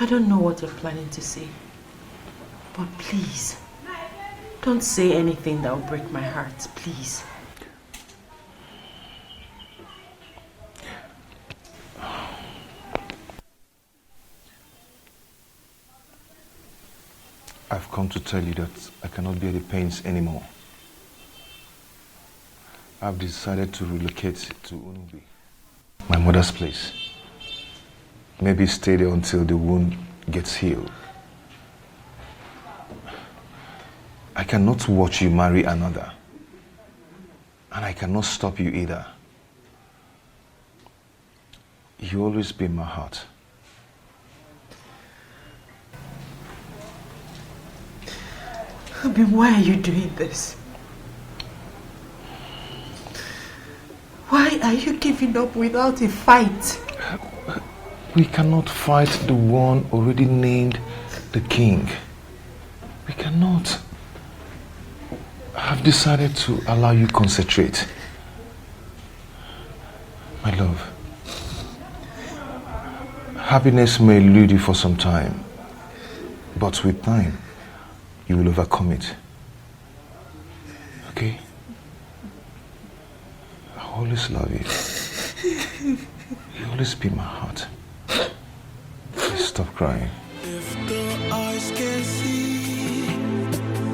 I don't know what you're planning to say. But please, don't say anything that will break my heart, please. I've come to tell you that I cannot bear the pains anymore. I've decided to relocate to Onny, my mother's place. Maybe stay there until the wound gets healed. I cannot watch you marry another. And I cannot stop you either. You always be in my heart. Abi, why are you doing this? Why are you giving up without a fight? We cannot fight the one already named the king. We cannot. I've decided to allow you concentrate. My love, happiness may elude you for some time, but with time, you will overcome it. Okay? I always love you. You always be my heart. Please stop crying. If the eyes can see,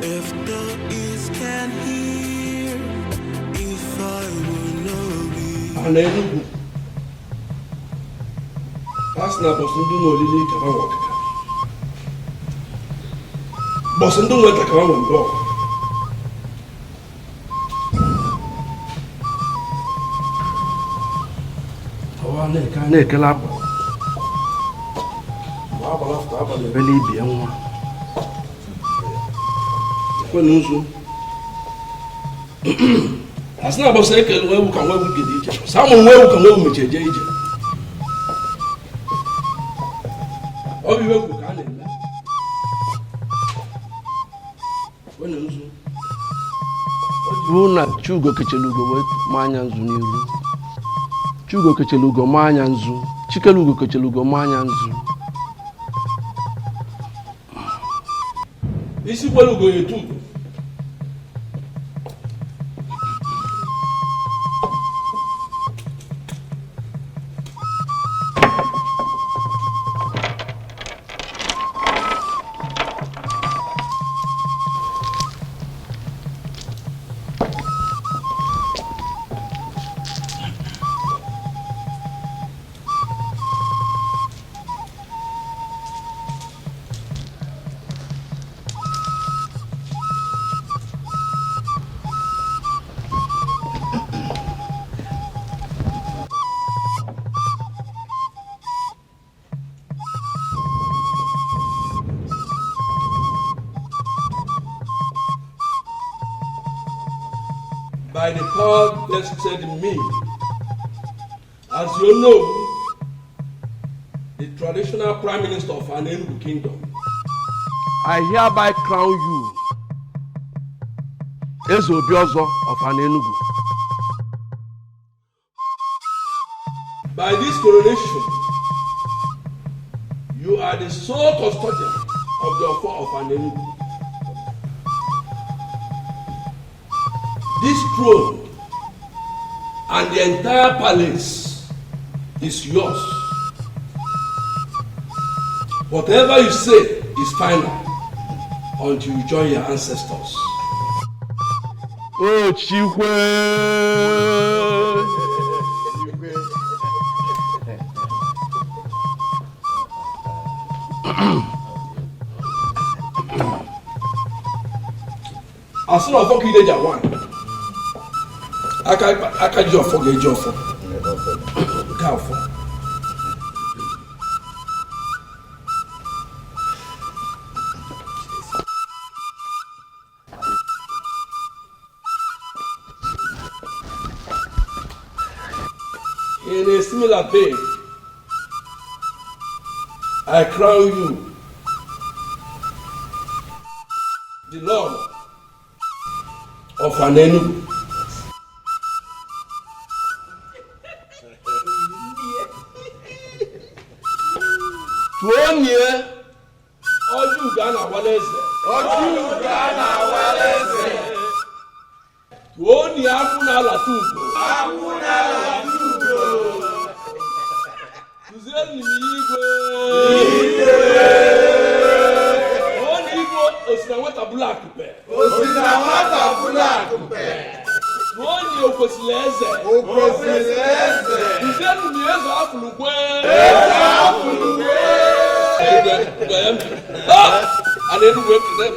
if the ears can hear, if I will know you. Hallelujah. Pastor Boston do no lily kama wakaka. Boston do weta kama wembo. Awa ne kala ba. Wa ba lafta ba le beli bi anwa. Ko nusu. Asna bo se ke wewu kan wewu gidi ije. Samu wewu kan wewu mecheje ije. Obi wewu kan le. Wena nusu. Ojibu na Chugo kechelugo we manya nzu n'iru. Chugo kechelugo manya nzu. Chikelugo kechelugo manya nzu. Isi kwelugo yetu. By the power vested in me, as you know, the traditional Prime Minister of an Enugu Kingdom, I hereby crown you Eze Obiozo of Enugu. By this coronation, you are the sole custodian of the Ofo of Enugu. This throne and the entire palace is yours. Whatever you say is final until you join your ancestors. Oh, Chikwe! As soon as you get one. Aka jọfọ ga-ejọfọ gafọ. In a similar vein, I crown you the Lord of Enugu. Onny. Oju Ghana Walese. Oju Ghana Walese. Onny Akuna Latugo. Akuna Latugo. Tuzeni Igwe. Onny Igwe Osinawata Black Pe. Osinawata Black Pe. Onny Okosileze. Okosileze. Tuzeni Miyezo Afulukwe. Afulukwe. I didn't work for them.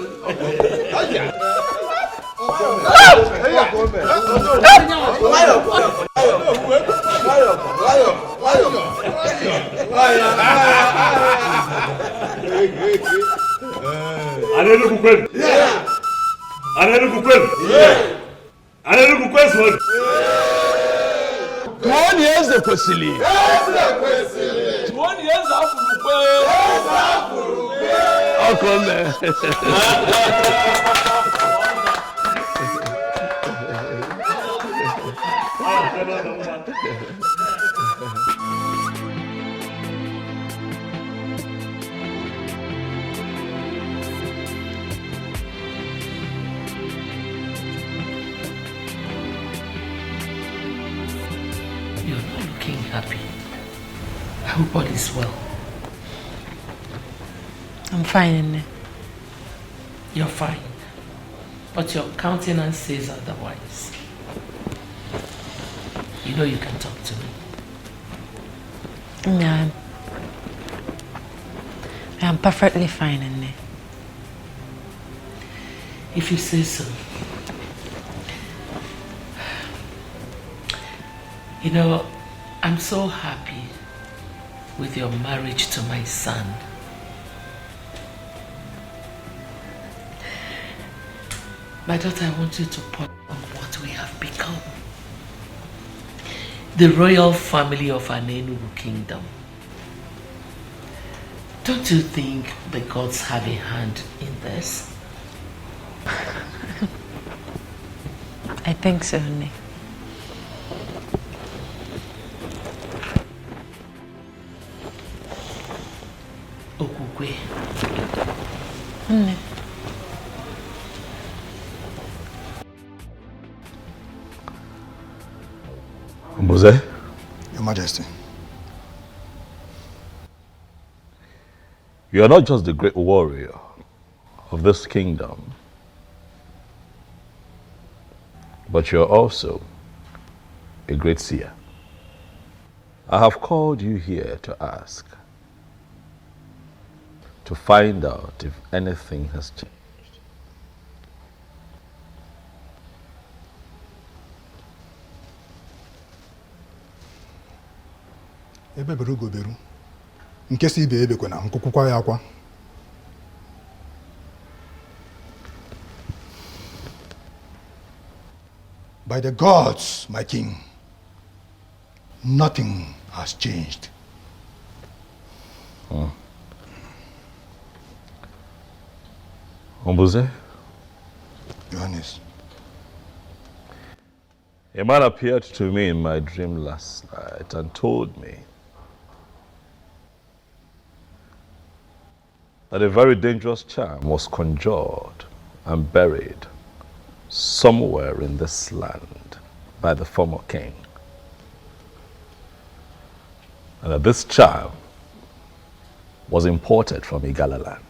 Onny is the Kwesili. 20 years after Oh, come there. You're not looking happy. I hope all is well. I'm fine, Nne. You're fine. But your countenance says otherwise. You know you can talk to me. Yeah, I'm perfectly fine, Nne. If you say so. You know, I'm so happy with your marriage to my son. My daughter, I want you to ponder on what we have become. The royal family of an Enugu kingdom. Don't you think the gods have a hand in this? I think so, Nne. Okukwe. Nne. Mose? Your Majesty. You are not just the great warrior of this kingdom, but you are also a great seer. I have called you here to ask, to find out if anything has changed. Ebe beru go beru. Nke si ibe ebe kwena nkukwukwa ya akwa. By the gods, my king, nothing has changed. Ombuze? Your Highness. A man appeared to me in my dream last night and told me that a very dangerous charm was conjured and buried somewhere in this land by the former king. And that this charm was imported from Igala land.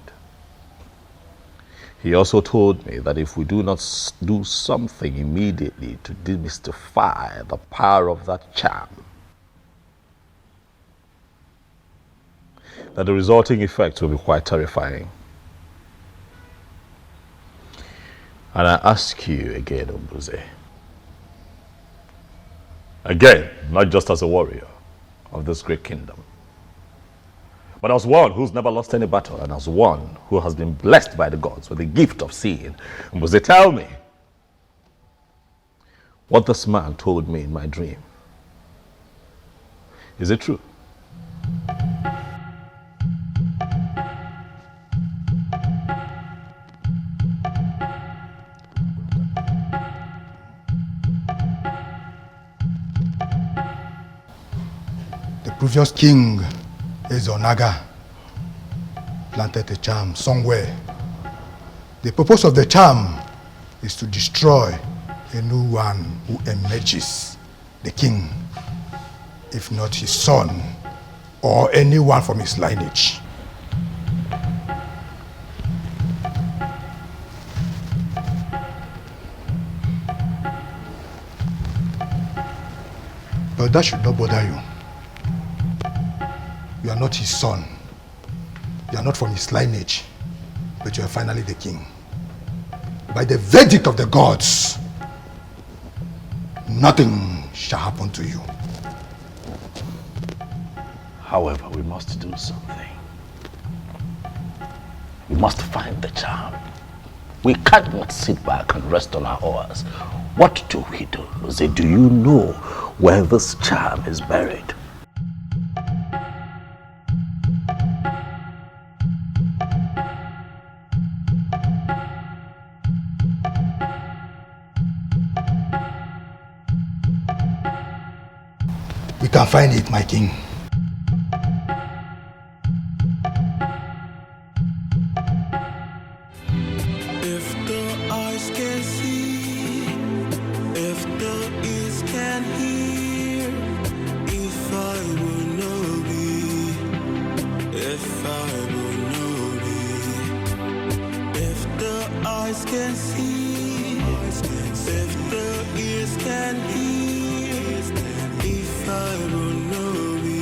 He also told me that if we do not do something immediately to demystify the power of that charm, that the resulting effects will be quite terrifying. And I ask you again, Ombuze, again, not just as a warrior of this great kingdom, but as one who's never lost any battle and as one who has been blessed by the gods with the gift of seeing. Ombuze, tell me what this man told me in my dream. Is it true? The previous king is Onaga planted a charm somewhere. The purpose of the charm is to destroy a new one who emerges, the king, if not his son or anyone from his lineage. But that should not bother you. You are not his son. You are not from his lineage, but you are finally the king. By the verdict of the gods, nothing shall happen to you. However, we must do something. We must find the charm. We cannot sit back and rest on our oars. What do we do? Say, do you know where this charm is buried? We can find it, my king. If the eyes can see, if the ears can hear, if I will know be, if I will know be, if the eyes can see, if the ears can hear, if I will know be,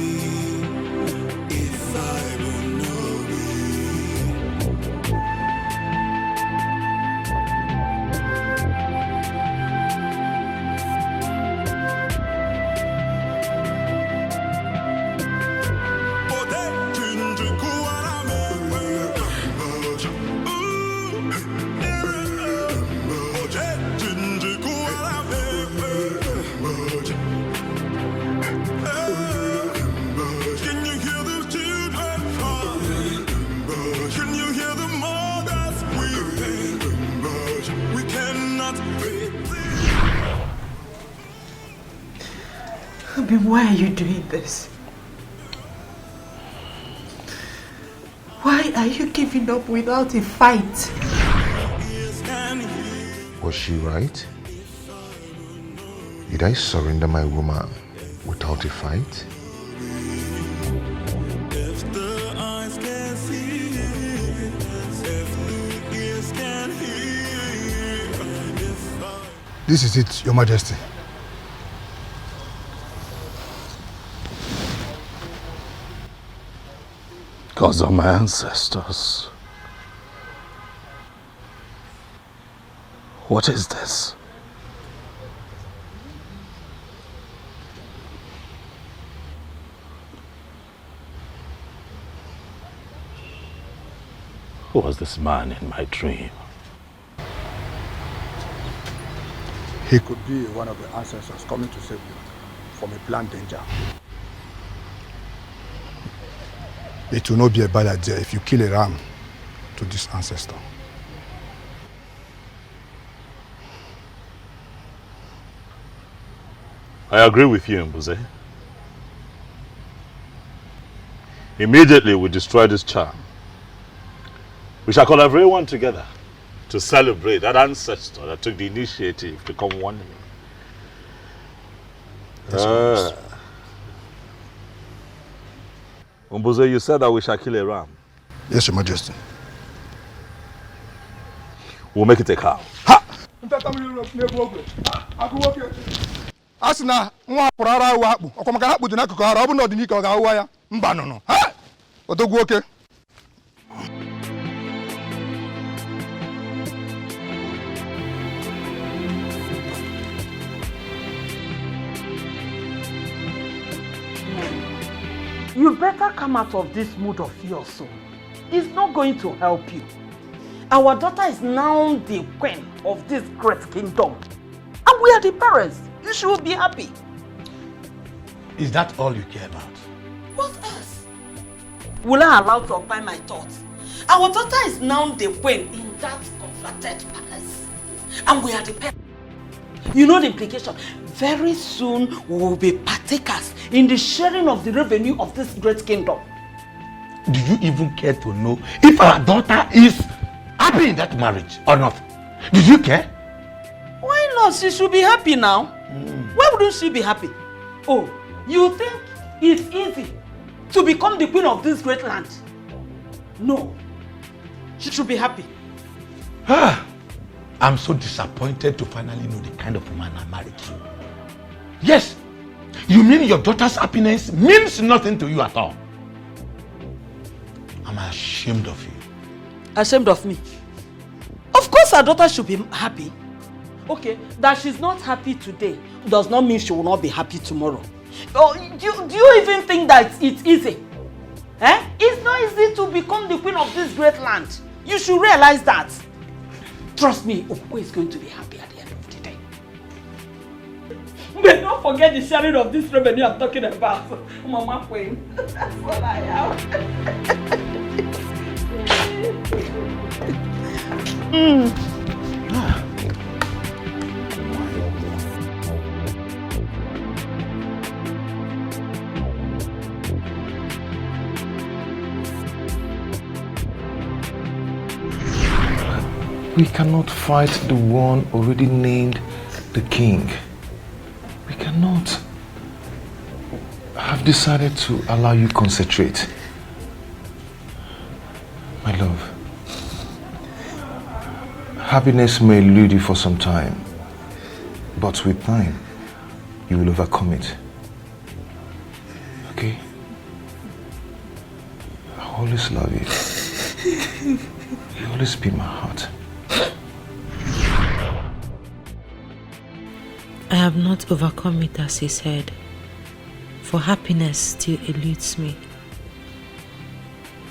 if I will know be. Why are you doing this? Why are you giving up without a fight? Was she right? Did I surrender my woman without a fight? If the eyes can see, if the ears can hear, This is it, Your Majesty. Gods are my ancestors. What is this? Who was this man in my dream? He could be one of the ancestors coming to save you from a planned danger. It will not be a bad idea if you kill a ram to this ancestor. I agree with you, Mbuze. Immediately we destroy this charm. We shall call everyone together to celebrate that ancestor that took the initiative to come one me. Yes, Mbuze, you said that we shall kill a ram. Yes, Your Majesty. We'll make it a cow. Ha! Asina nwa purara wa akpu okomaka na akpu dị n'akụkụ ara ọ bụ na ọdịnika ọ ga-awụwa ya mba nụnụ ha odogwu oke. You better come out of this mood of yours soon. It's not going to help you. Our daughter is now the queen of this great kingdom. And we are the parents. You should be happy. Is that all you care about? What else? Will I allow to occupy my thoughts? Our daughter is now the queen in that converted palace. And we are the parents. You know the implication. Very soon we will be partakers in the sharing of the revenue of this great kingdom. do you even care to know if our daughter is happy in that marriage or not? Did you care? Why not? She should be happy now. Why wouldn't she be happy? Oh, you think it's easy to become the queen of this great land? No. She should be happy. I'm so disappointed to finally know the kind of man I married to. Yes, you mean your daughter's happiness means nothing to you at all? I'm ashamed of you. Ashamed of me? Of course our daughter should be happy. Okay, that she's not happy today does not mean she will not be happy tomorrow. Oh, do you even think that it's easy? It's not easy to become the queen of this great land. You should realize that. Trust me, Okwe is going to be happy at the end of the day. But don't forget the sharing of this revenue I'm talking about. Mama Queen. That's what I am. We cannot fight the one already named the king. We cannot. I have decided to allow you concentrate. My love, happiness may elude you for some time, but with time, you will overcome it. Okay? I always love you. You always be my heart. I have not overcome it as he said, for happiness still eludes me.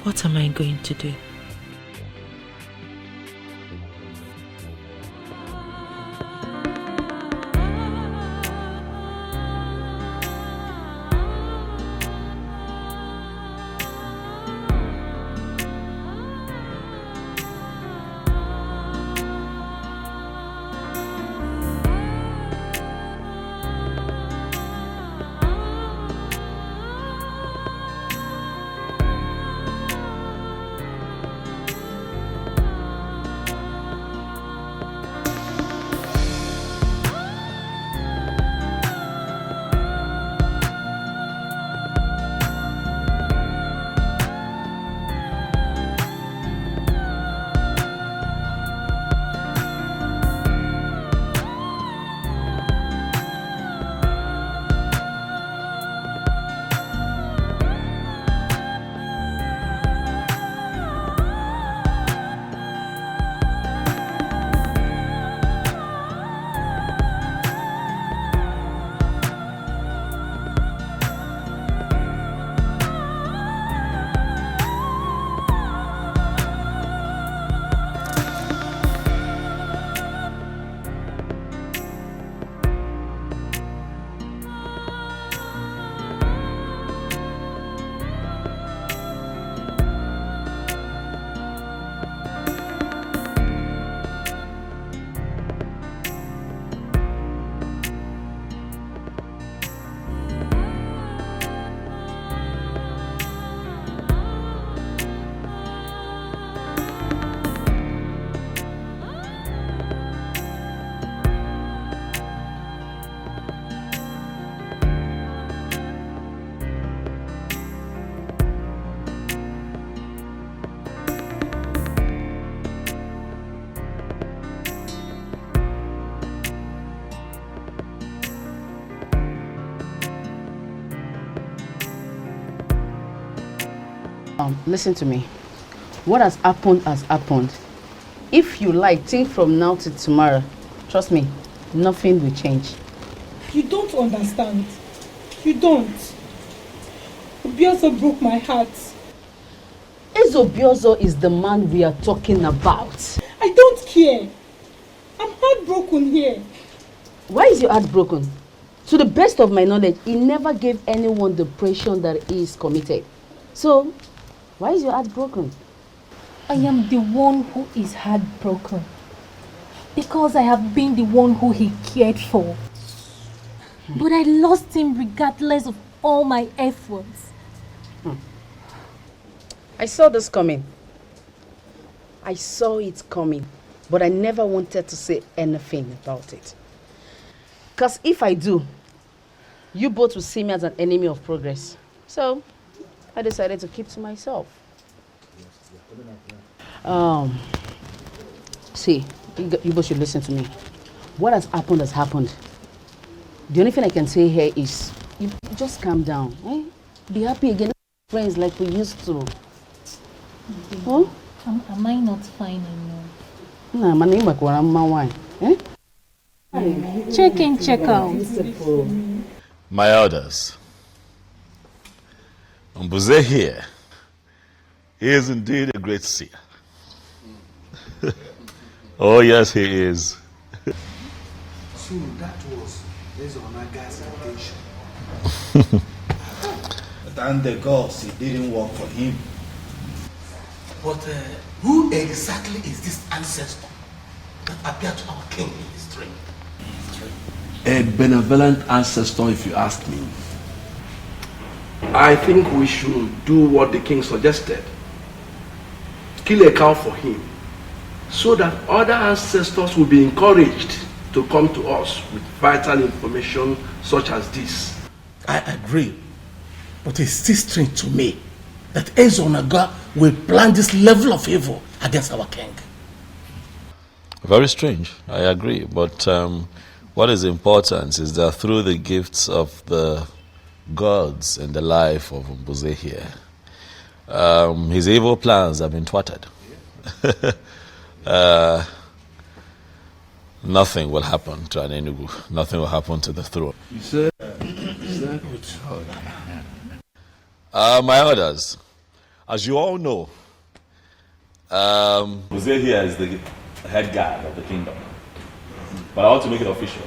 What am I going to do? Listen to me. What has happened has happened. If you like, think from now to tomorrow. Trust me, nothing will change. You don't understand. You don't. Obiozo broke my heart. Obiozo is the man we are talking about. I don't care. I'm heartbroken here. Why is your heart broken? To the best of my knowledge, he never gave anyone the impression that he is committed. So, why is your heart broken? I am the one who is heartbroken. Because I have been the one who he cared for. But I lost him regardless of all my efforts. I saw this coming. I saw it coming, but I never wanted to say anything about it. Because if I do, you both will see me as an enemy of progress. So, I decided to keep to myself. See, you both should listen to me. What has happened. The only thing I can say here is, you just calm down. Eh? Be happy again, friends like we used to. Huh? Am I not fine anymore? Nah, my name is wine. Eh? Check in, check out. My elders, Mbuze here, he is indeed a great seer. Oh yes, he is. So that was Ezeonaga's intention. Thank the gods it didn't work for him. But who exactly is this ancestor that appeared to our king in his dream? A benevolent ancestor, if you ask me. I think we should do what the king suggested. Kill a cow for him, so that other ancestors will be encouraged to come to us with vital information such as this. I agree, but it's still strange to me that Ezeonaga will plan this level of evil against our king. Very strange, I agree, but what is important is that through the gifts of the gods in the life of Mbuze here, his evil plans have been thwarted. Nothing will happen to an Enugu. Nothing will happen to the throne. You said, my elders, as you all know, Mbuze here is the head guard of the kingdom. But I want to make it official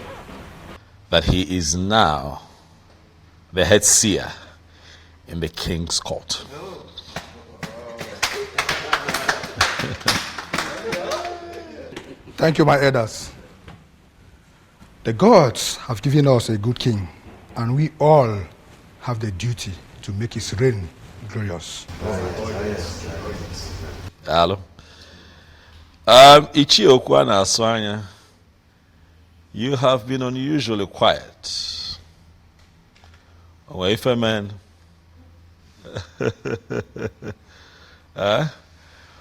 that he is now the head seer in the king's court. Thank you, my elders. The gods have given us a good king, and we all have the duty to make his reign glorious. Hello. Ichi Okwana Aswanya, you have been unusually quiet. Away from man.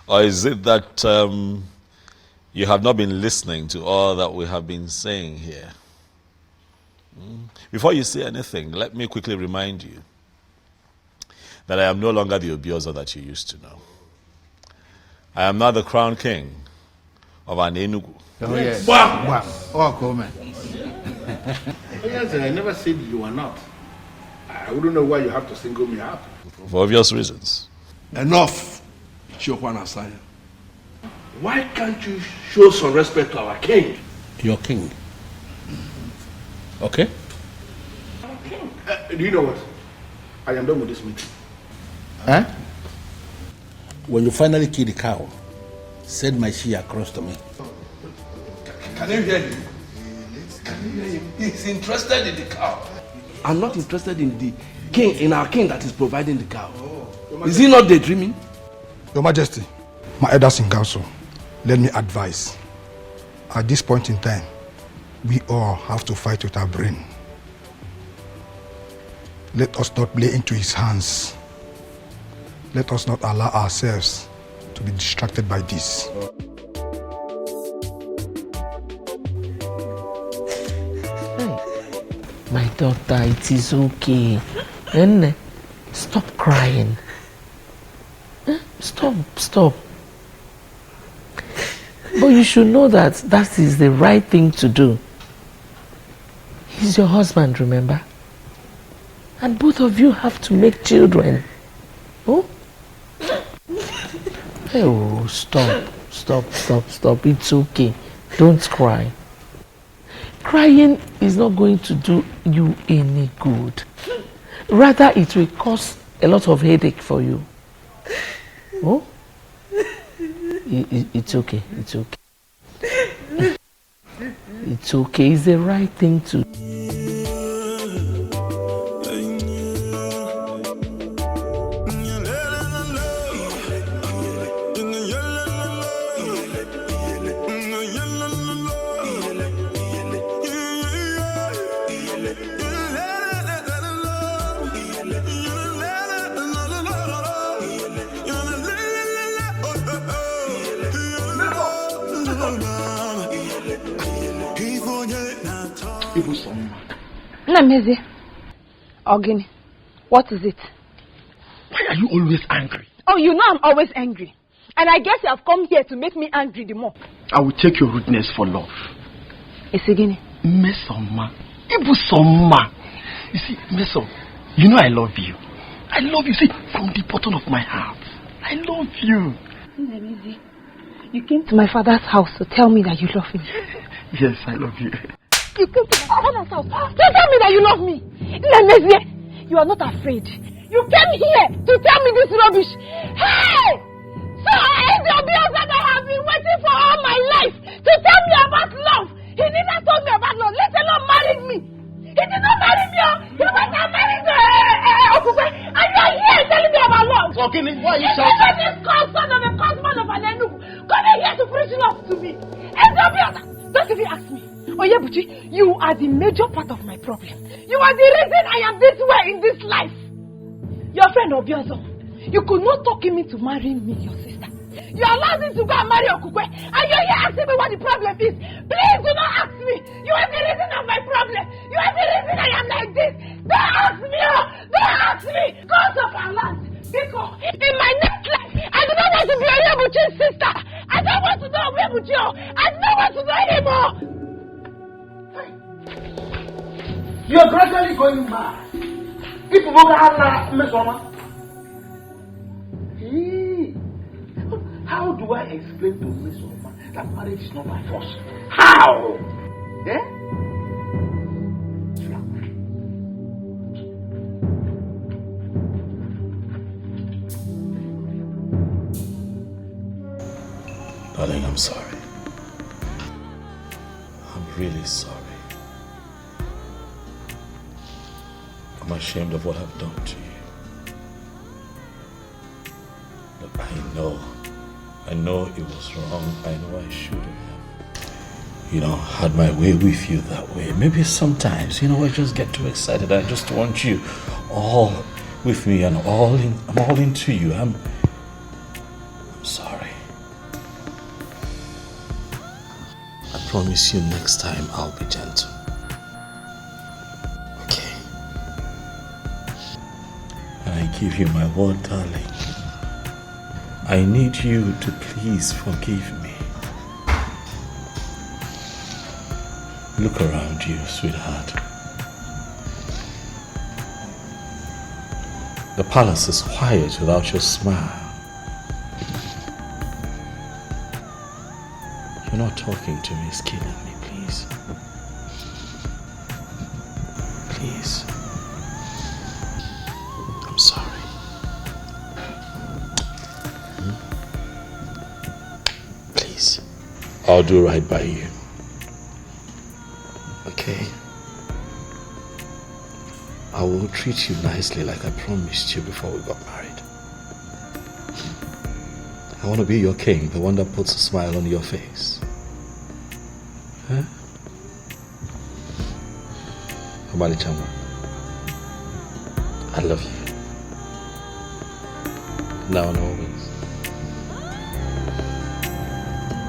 Or is it that you have not been listening to all that we have been saying here? Before you say anything, let me quickly remind you that I am no longer the Obiozo that you used to know. I am now the crown king of an Enugu. Oh, yes. Wow. Wow. Oh, cool, man. Yes, I never said you are not. I wouldn't know why you have to single me out. For obvious reasons. Enough, Chiokwana Asanya. Why can't you show some respect to our king? Your king. Okay? Do you know what? I am done with this meeting. Huh? When you finally kill the cow, send my she across to me. Can you hear him? Can you hear him? He's interested in the cow. I'm not interested in the king, in our king that is providing the cow. Is he not daydreaming? Your Majesty, my elders in council, let me advise. At this point in time, we all have to fight with our brain. Let us not play into his hands. Let us not allow ourselves to be distracted by this. My daughter, it is okay. Nene, stop crying. Stop. But you should know that that is the right thing to do. He's your husband, remember? And both of you have to make children. Oh? Oh, stop. It's okay. Don't cry. Crying is not going to do you any good. Rather, it will cause a lot of headache for you. Oh? It's okay. It's okay. It's the right thing to do. Namezi. Ogini, what is it? Why are you always angry? Oh, you know I'm always angry. And I guess you have come here to make me angry the more. I will take your rudeness for love. Isigini. Mesoma. Ibusoma. You see, Meso, you know I love you. I love you, see, from the bottom of my heart. I love you. Namezi, you came to my father's house to tell me that you love him. Yes, I love you. You came to my father's house to tell me that you love me. Namezi, you are not afraid. You came here to tell me this rubbish. Hey! So the abuse that I have been waiting for all my life to tell me about love. He never told me about love, let alone married me. He did not marry me. He went and married Okukwe. And you are here telling me about love. Ogini, why are you shouting? This son of a cosman of an Enugu coming here to preach love to me. And the abuse, don't even ask me. Oyebuchi, you are the major part of my problem. You are the reason I am this way in this life. Your friend Obiozo, you could not talk him into marrying me, your sister. You allowed him to go and marry Okukwe, and you're here asking me what the problem is. Please do not ask me. You are the reason of my problem. You are the reason I am like this. Don't ask me. Don't ask me. Cause of our land. Because in my next life, I do not want to be Oyebuchi's sister. I don't want to know Oyebuchi. I do not want to know anymore. You're gradually going mad. People go to Mesoma. How do I explain to Mesoma that marriage is not by force? How? Eh? Darling, I'm sorry. I'm really sorry. I'm ashamed of what I've done to you. Look, I know it was wrong. I know I should have, had my way with you that way. Maybe sometimes, I just get too excited. I just want you all with me and I'm all into you. I'm sorry. I promise you next time I'll be gentle. I give you my word, darling. I need you to please forgive me. Look around you, sweetheart. The palace is quiet without your smile. You're not talking to me, it's killing me, please. Please. I'm sorry. Please. I'll do right by you. Okay? I will treat you nicely like I promised you before we got married. I want to be your king, the one that puts a smile on your face. Huh? Amali Chama, I love you. Now and always.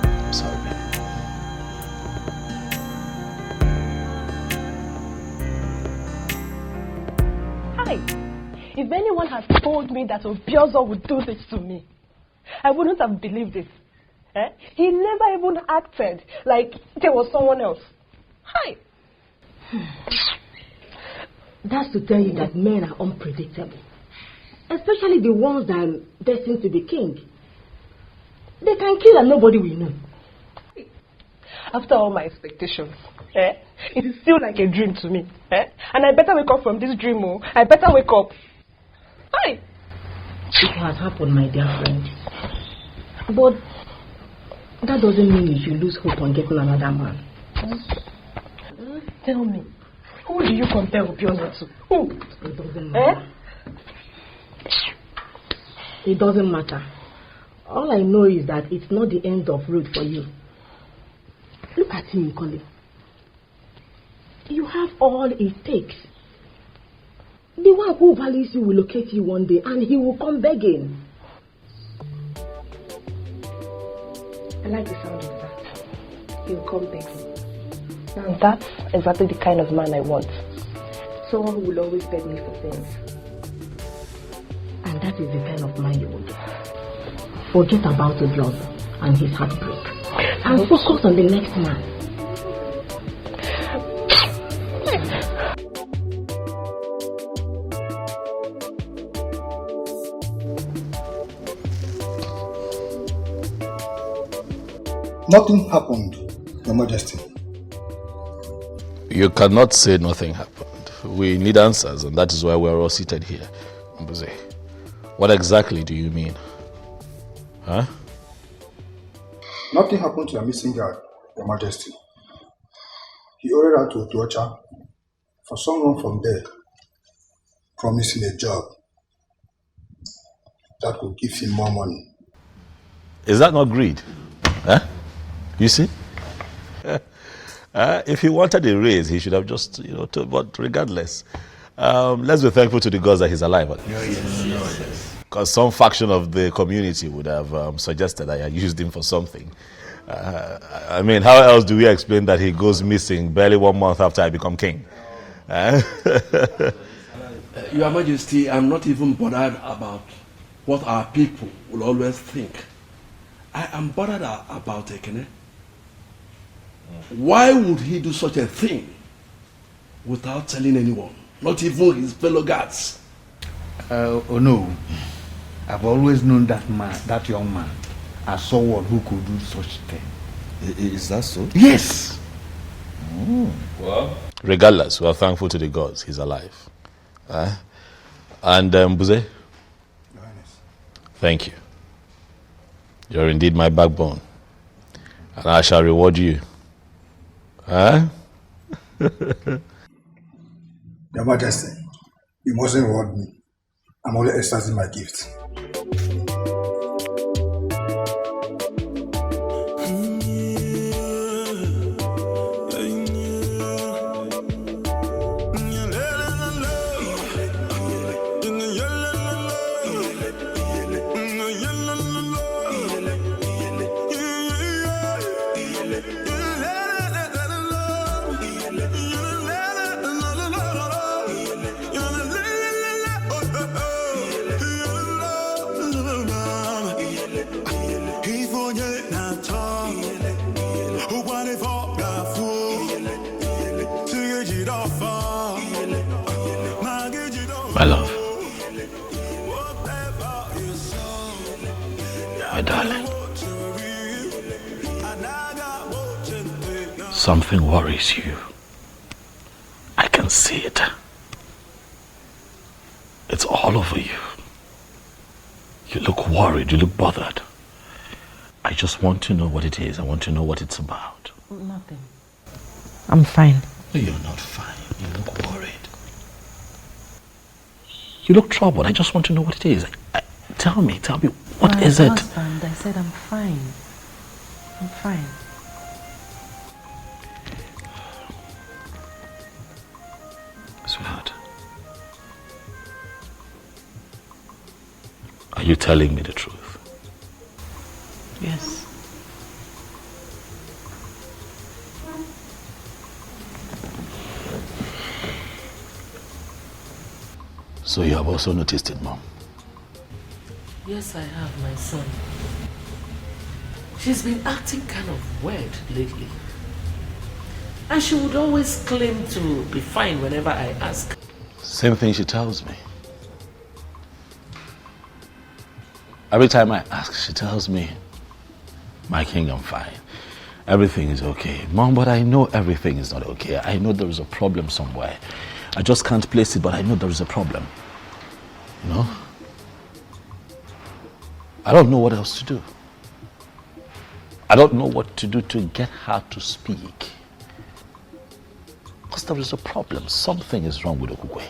I'm sorry, baby. Hi. If anyone had told me that Obiozo would do this to me, I wouldn't have believed it. Eh? He never even acted like there was someone else. Hi. That's to tell you that men are unpredictable. Especially the ones that are destined to be king. They can kill and nobody will know. After all my expectations, it is still like a dream to me. And I better wake up from this dream. I better wake up. Hi. It has happened, my dear friend. But that doesn't mean you should lose hope on getting another man. Tell me, who do you compare Obiozo to? Who? It doesn't matter. It doesn't matter. All I know is that it's not the end of road for you. Look at him, Colin. You have all it takes. The one who values you will locate you one day and he will come begging. I like the sound of that. He'll come begging. Now that's exactly the kind of man I want. someone who will always beg me for things. And that is the kind of man you will get. Forget about his love and his heartbreak. And focus on the next man. Nothing happened, Your Majesty. You cannot say nothing happened. We need answers, and that is why we're all seated here. Mbuze, what exactly do you mean? Huh? Nothing happened to your missing girl, Your Majesty. He ordered her to Otuocha for someone from there promising a job that could give him more money. Is that not greed? Huh? You see? If he wanted a raise, he should have just, but regardless, let's be thankful to the gods that he's alive. Yes. Because some faction of the community would have suggested that I used him for something. I mean, how else do we explain that he goes missing barely 1 month after I become king? Your Majesty, I'm not even bothered about what our people will always think. I am bothered about Ekene. Why would he do such a thing without telling anyone, not even his fellow guards? Oh no, I've always known that man, that young man, as someone who could do such thing. Is that so? Yes. Well, regardless, we are thankful to the gods he's alive. And Buze, thank you. You're indeed my backbone, and I shall reward you. Huh? Your Majesty, you mustn't reward me. I'm only exercising my gift. My love, my darling, something worries you. I can see it. It's all over you. You look worried, you look bothered. I just want to know what it is. I want to know what it's about. Nothing. I'm fine. No, you're not fine. You look worried. You look troubled. I just want to know what it is. Tell me, what is it? Husband, I said I'm fine. I'm fine. Sweetheart, are you telling me the truth? Yes. So you have also noticed it, Mom? Yes, I have, my son. She's been acting kind of weird lately. And she would always claim to be fine whenever I ask. Same thing she tells me. Every time I ask, she tells me, my king, I'm fine. Everything is okay. Mom, but I know everything is not okay. I know there is a problem somewhere. I just can't place it, but I know there is a problem. You know? I don't know what else to do. I don't know what to do to get her to speak. Because there is a problem. Something is wrong with Okugwe.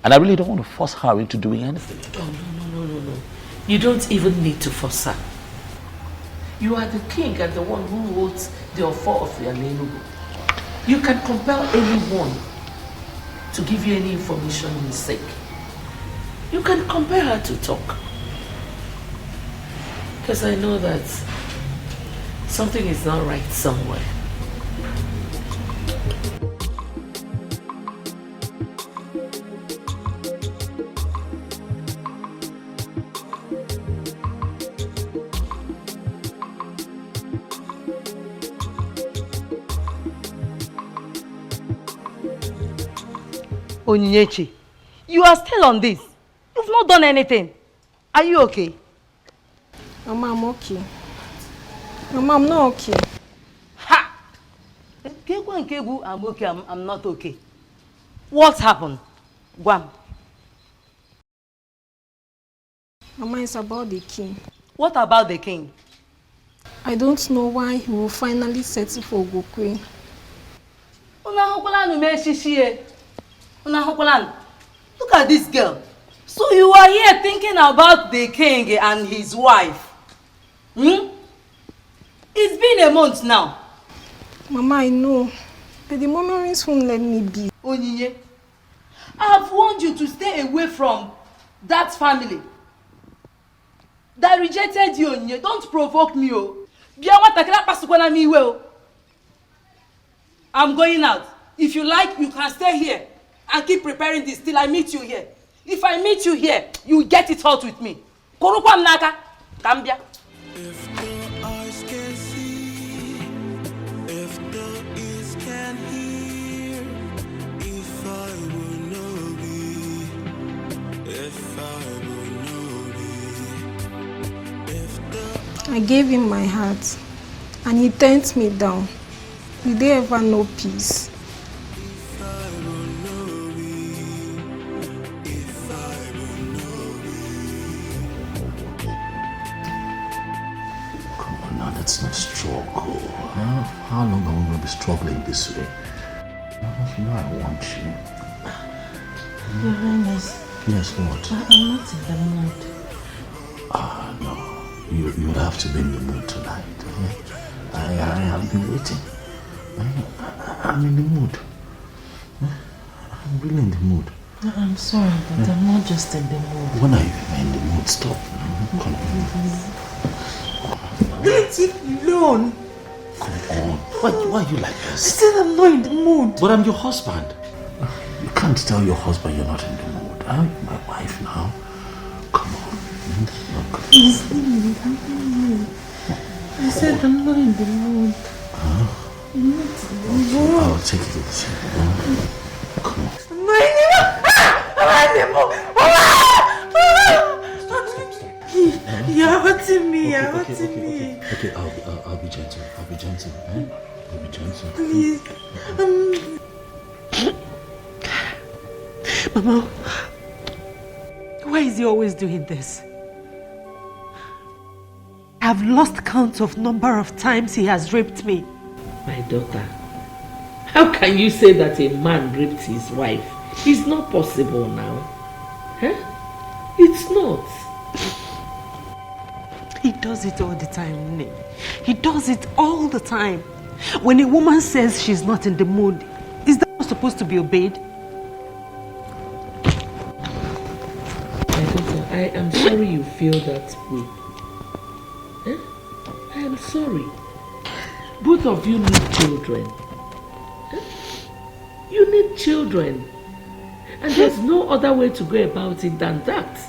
And I really don't want to force her into doing anything. Oh, no. You don't even need to force her. You are the king and the one who holds the offer of your Lenugu. You can compel anyone to give you any information you seek. You can compel her to talk. Because I know that something is not right somewhere. Onyinyechi, you are still on this. You've not done anything. Are you okay? Mama, I'm okay. Mama, I'm not okay. Ha! I'm okay, I'm not okay. What happened? Guam. Mama, it's about the king. What about the king? I don't know why he will finally settle for Gokwe. Look at this girl. So you are here thinking about the king and his wife. It's been a month now. Mama, I know. But the memories won't let me be. Onyinye, I have warned you to stay away from that family that rejected you, Onyinye. Don't provoke me, oh. I'm going out. If you like, you can stay here and keep preparing this till I meet you here. If I meet you here, you get it hot with me. Korukwa mnaka, Kambia. If the eyes can see, if the ears can hear, if I will know thee, if I will know thee, if the... I gave him my heart and he turned me down. Will they ever know peace? Let's not struggle. How long are we going to be struggling this way? You know I want you. Your Highness. Yes, what? I'm not in the mood. No. You have to be in the mood tonight. I have been waiting. I'm in the mood. I'm really in the mood. I'm sorry, but I'm not just in the mood. When are you in the mood? Stop. Come on. Let it alone. Come on. Why are you like this? I said I'm not in the mood. But I'm your husband. You can't tell your husband you're not in the mood. I'm my wife now. Come on. I said I'm not in the mood. I'm not in the mood. I'll take it easy. Come on. I'm not in the mood. I'm in the mood. You're hurting me. You're hurting me. Okay, I'll be gentle. I'll be gentle. I'll be gentle. Please. Mama, why is he always doing this? I've lost count of number of times he has raped me. My daughter, how can you say that a man raped his wife? It's not possible now. Huh? It's not. He does it all the time, Nne. He does it all the time. When a woman says she's not in the mood, is that not supposed to be obeyed? My daughter, I am sorry you feel that way. Huh? I am sorry. Both of you need children. Huh? You need children. And there's no other way to go about it than that.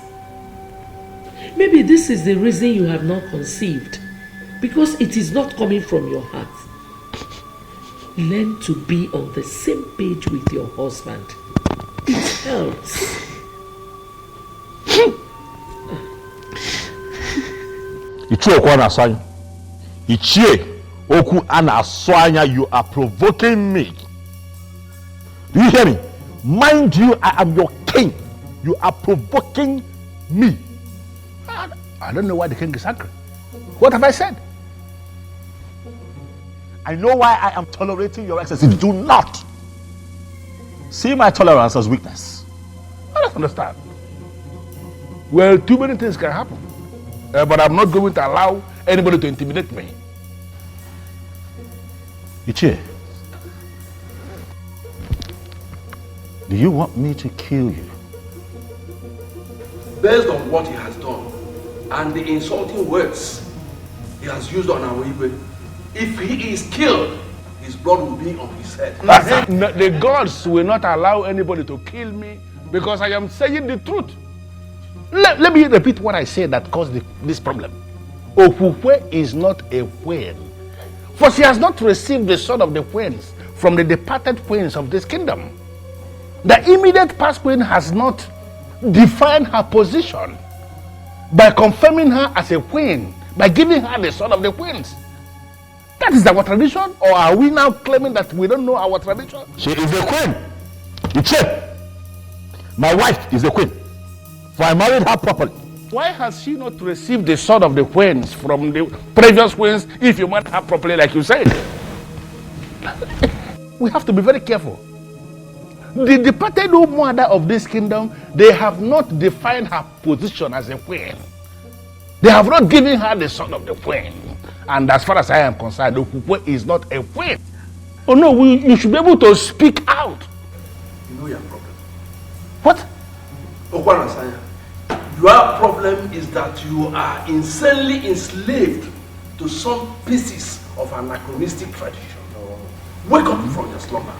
Maybe this is the reason you have not conceived, because it is not coming from your heart. Learn to be on the same page with your husband. It helps. You are provoking me. Do you hear me? Mind you, I am your king. You are provoking me. I don't know why the king is angry. What have I said? I know why I am tolerating your excesses. Do not see my tolerance as weakness. I don't understand. Well, too many things can happen. But I'm not going to allow anybody to intimidate me. Ichie, do you want me to kill you? Based on what he has done and the insulting words he has used on our Igwe, if he is killed, his blood will be on his head. The gods will not allow anybody to kill me because I am saying the truth. Let me repeat what I said that caused this problem. Ofukwe is not a queen, for she has not received the son of the queens from the departed queens of this kingdom. The immediate past queen has not defined her position by confirming her as a queen, by giving her the son of the queens. That is our tradition, or are we now claiming that we don't know our tradition? She is a queen. Micheal, my wife is a queen. For I married her properly. Why has she not received the sword of the queens from the previous queens if you married her properly like you said? We have to be very careful. The departed mother of this kingdom, they have not defined her position as a queen. They have not given her the sword of the queen. And as far as I am concerned, Okukwe is not a queen. Oh no, you should be able to speak out. You know your problem. What? Okwanasanya, your problem is that you are insanely enslaved to some pieces of anachronistic tradition. Wake up from your slumber.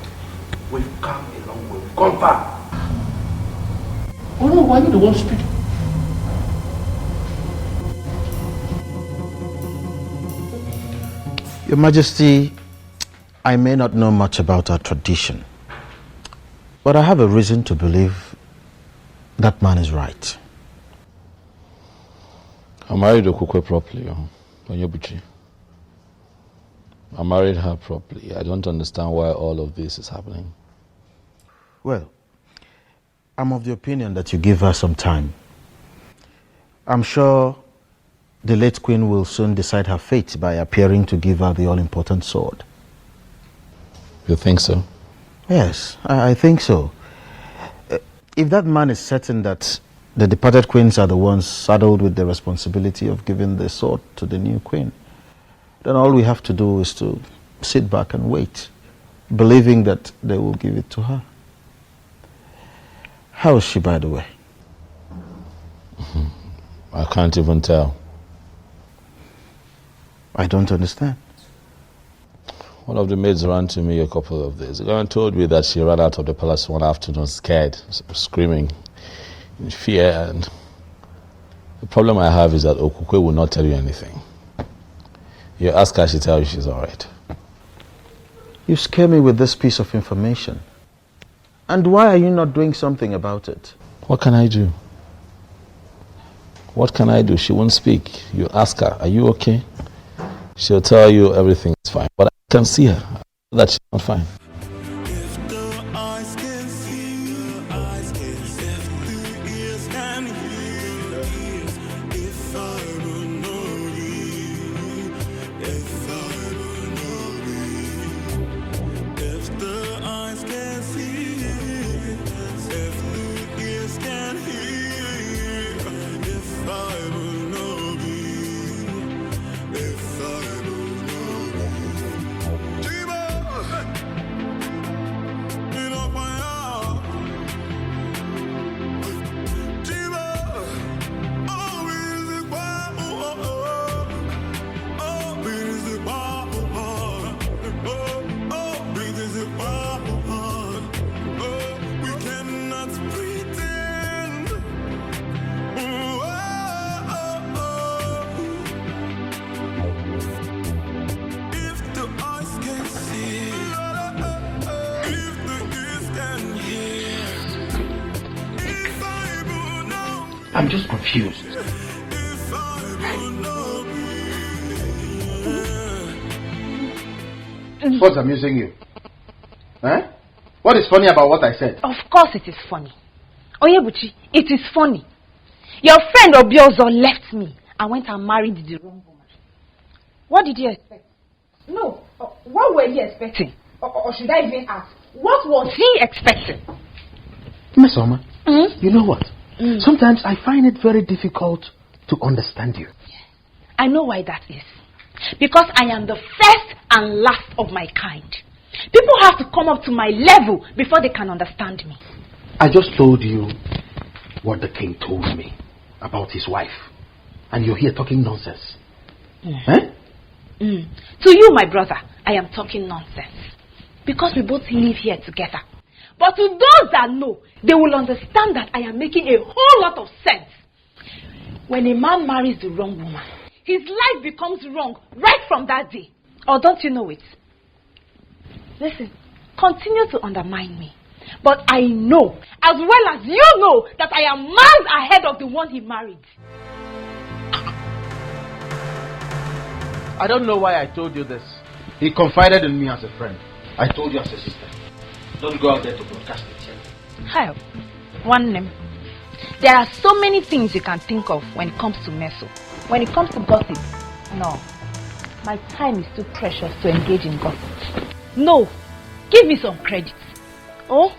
We've come a long way. We've gone far. Oh no, why are you the one speaking? Your Majesty, I may not know much about our tradition, but I have a reason to believe that man is right. I married Okukwe properly, Onyebuchi. I married her properly. I don't understand why all of this is happening. Well, I'm of the opinion that you give her some time. I'm sure the late queen will soon decide her fate by appearing to give her the all-important sword. You think so? Yes, I think so. If that man is certain that the departed queens are the ones saddled with the responsibility of giving the sword to the new queen, then all we have to do is to sit back and wait, believing that they will give it to her. How is she, by the way? I can't even tell. I don't understand. One of the maids ran to me a couple of days ago and told me that she ran out of the palace one afternoon scared, screaming in fear. And the problem I have is that Okukwe will not tell you anything. You ask her, she tells you she's all right. You scare me with this piece of information. And why are you not doing something about it? What can I do? What can I do? She won't speak. You ask her, are you okay? She'll tell you everything is fine. But I can see her, that she's not fine. I'm just confused. What's amusing you? Eh? What is funny about what I said? Of course it is funny. Onyebuchi, it is funny. Your friend Obiozo left me and went and married the wrong woman. What did you expect? No, what were you expecting? Or should I even ask? What was he expecting? Miss Oma, you know what? Sometimes I find it very difficult to understand you. I know why that is. Because I am the first and last of my kind. People have to come up to my level before they can understand me. I just told you what the king told me about his wife. And you're here talking nonsense. Eh? To you, my brother, I am talking nonsense. Because we both live here together. But to those that know, they will understand that I am making a whole lot of sense. When a man marries the wrong woman, his life becomes wrong right from that day. Or don't you know it? Listen, continue to undermine me. But I know, as well as you know, that I am miles ahead of the one he married. I don't know why I told you this. He confided in me as a friend. I told you as a sister. Don't go out there to broadcast it. Hi, one name. There are so many things you can think of when it comes to Meso. When it comes to gossip, no. My time is too precious to engage in gossip. No, give me some credit. Oh?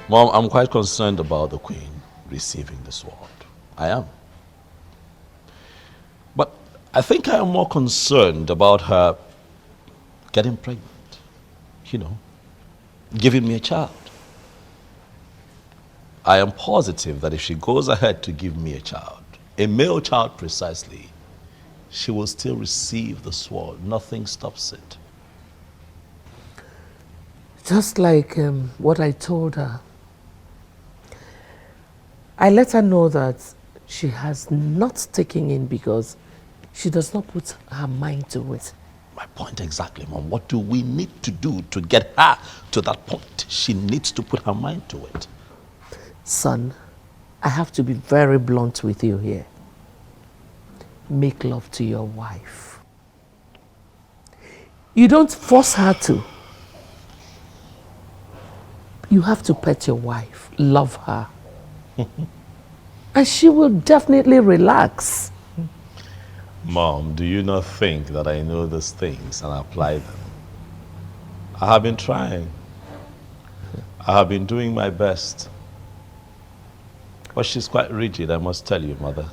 Mom, I'm quite concerned about the Queen receiving the sword. I am. But I think I am more concerned about her getting pregnant. You know, giving me a child. I am positive that if she goes ahead to give me a child, a male child precisely, she will still receive the sword. Nothing stops it. Just like what I told her. I let her know that she has not taken in because she does not put her mind to it. My point exactly, Mom. What do we need to do to get her to that point? She needs to put her mind to it. Son, I have to be very blunt with you here. Make love to your wife. You don't force her to. You have to pet your wife, love her. And she will definitely relax. Mom, do you not think that I know these things and apply them? I have been trying. I have been doing my best. But she's quite rigid, I must tell you, Mother.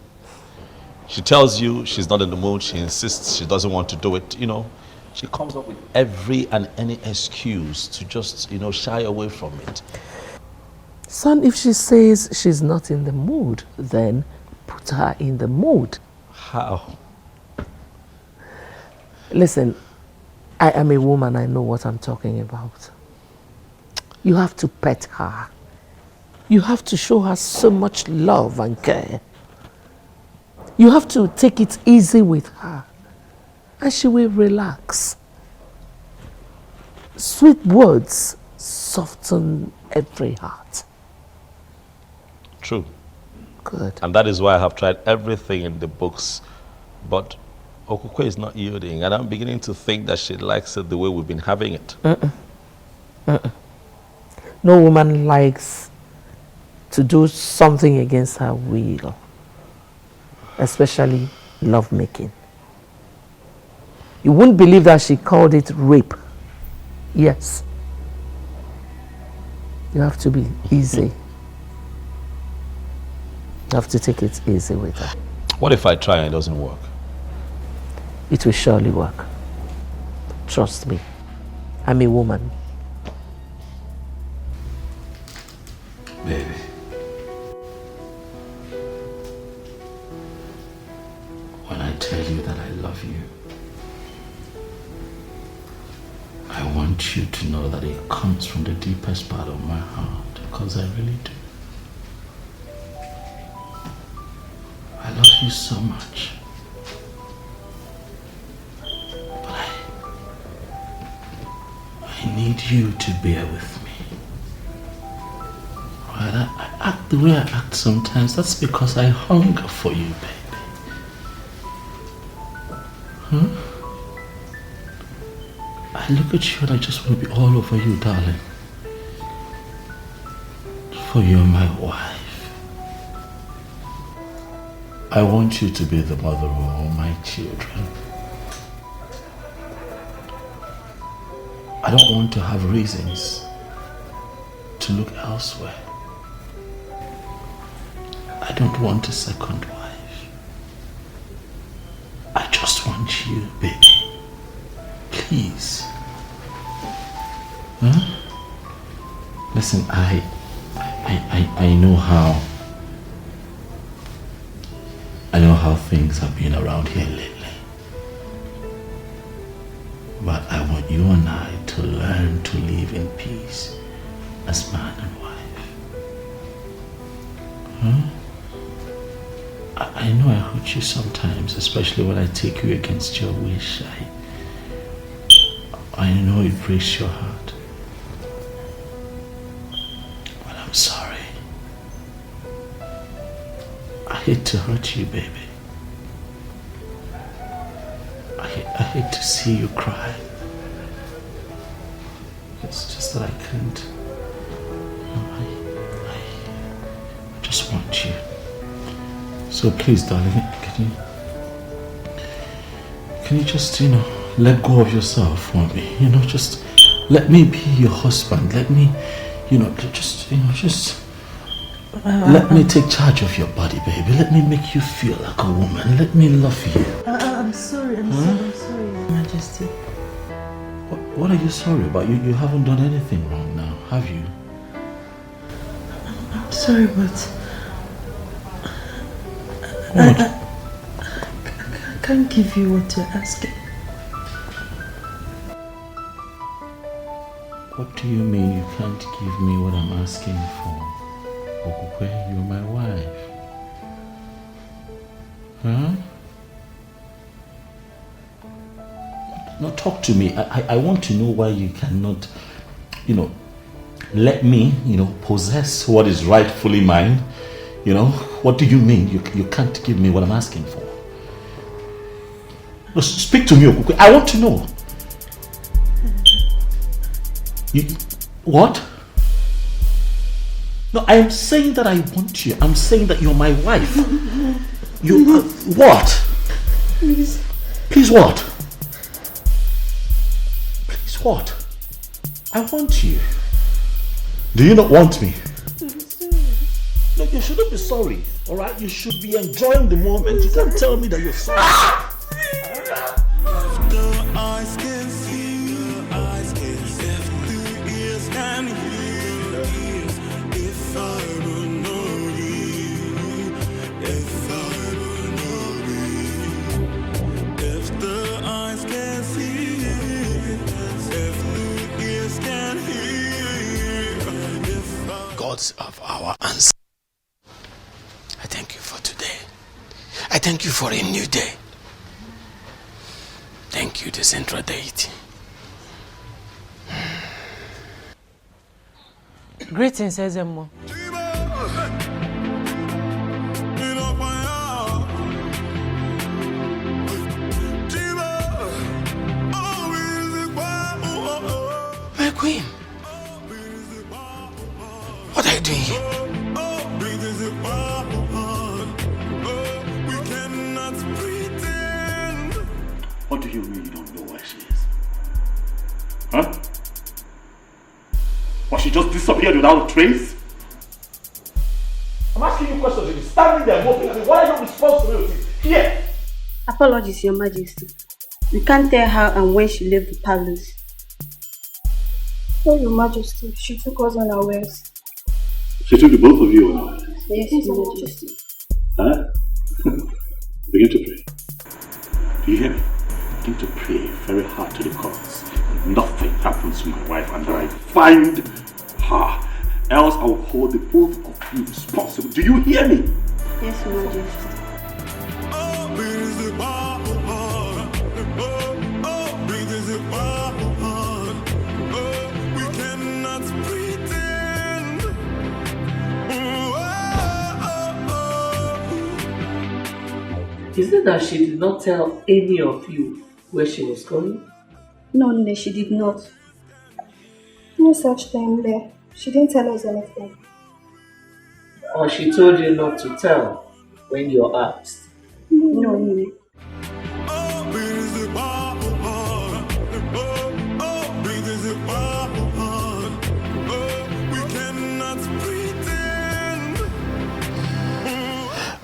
She tells you she's not in the mood, she insists she doesn't want to do it, you know. She comes up with every and any excuse to just, you know, shy away from it. Son, if she says she's not in the mood, then put her in the mood. How? Listen, I am a woman, I know what I'm talking about. You have to pet her. You have to show her so much love and care. You have to take it easy with her, and she will relax. Sweet words soften every heart. True. Good. And that is why I have tried everything in the books, but Okukwe is not yielding, and I'm beginning to think that she likes it the way we've been having it. No woman likes to do something against her will, especially lovemaking. You wouldn't believe that she called it rape. Yes. You have to be easy. You have to take it easy with her. What if I try and it doesn't work? It will surely work. Trust me. I'm a woman. Baby. When I tell you that I love you, I want you to know that it comes from the deepest part of my heart, because I really do. I love you so much. But I need you to bear with me. Right? I act the way I act sometimes. That's because I hunger for you, baby. Huh? I look at you and I just want to be all over you, darling. For you're my wife. I want you to be the mother of all my children. I don't want to have reasons to look elsewhere. I don't want a second wife. I just want you, baby. Please. Huh? Listen, I know how things have been around here lately. But I want you and I to learn to live in peace as man and wife. Huh? I know I hurt you sometimes, especially when I take you against your wish. I know it breaks your heart. But I'm sorry. I hate to hurt you, baby. I hate to see you cry. It's just that I can't. I just want you. So please, darling, can you just, let go of yourself for me? Just let me be your husband. Let me, let me take charge of your body, baby. Let me make you feel like a woman. Let me love you. I'm sorry, I'm sorry, Your Majesty. What are you sorry about? You haven't done anything wrong now, have you? I'm sorry, but What? I can't give you what you're asking. What do you mean you can't give me what I'm asking for? Okukwe, you're my wife. Huh? No, talk to me. I want to know why you cannot, let me, possess what is rightfully mine. What do you mean you can't give me what I'm asking for? No, speak to me, Okukwe. I want to know. What? No, I am saying that I want you. I'm saying that you're my wife. You what? Please. Please what? Please what? I want you. Do you not want me? No, you shouldn't be sorry. All right, you should be enjoying the moment. You can't tell me that you're sorry. Eyes can see, eyes can see, the ears can hear. If I would know you, if I would know you, if the eyes can see, if the ears can hear, Gods of our ancestors, I thank you for today. I thank you for a new day. Thank you, the central deity. Greetings, Ezemo. My queen, what are you doing here? What do you mean you don't know where she is? Huh? Or she just disappeared without a trace? I'm asking you questions. You're standing there moping. What are your responsibilities here? Apologies, Your Majesty. We can't tell how and when she left the palace. Oh, Your Majesty, she took us unawares. She took the both of you unawares? Yes, Your Majesty. Huh? Begin to pray. Do you hear me? Begin to pray very hard to the gods. Nothing happens to my wife and that I find her. Else I will hold the both of you responsible. Do you hear me? Yes, Your Majesty. We cannot pretend. Is it that she did not tell any of you where she was going? No, she did not. No such thing there. She didn't tell us anything. Or she told you not to tell when you're asked? No.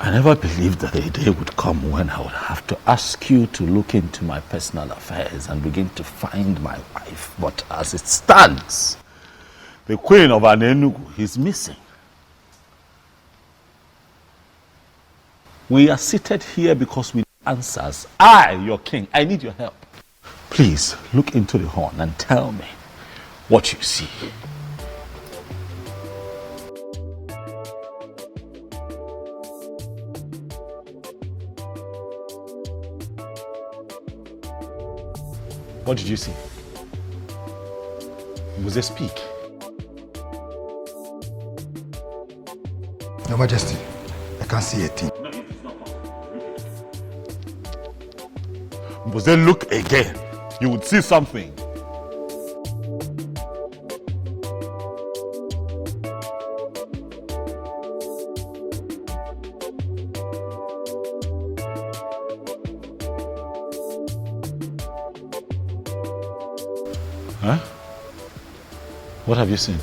I never believed that a day would come when I would have to ask you to look into my personal affairs and begin to find my wife. But as it stands, the queen of Anenugu is missing. We are seated here because we need answers. I, your king, I need your help. Please look into the horn and tell me what you see. What did you see? Was they speak? Your Majesty, I can't see a thing. Was they look again? You would see something. Huh? What have you seen?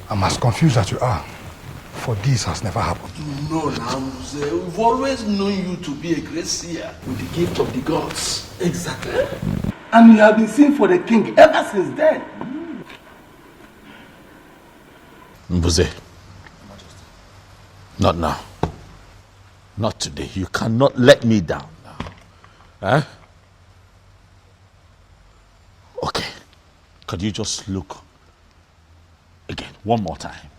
I'm as confused as you are, for this has never happened. No, Namze, we've always known you to be a great seer with the gift of the gods. Exactly. And you have been seen for the king ever since then. Mbuze, not now. Not today. You cannot let me down now. Huh? Okay. Could you just look again, one more time?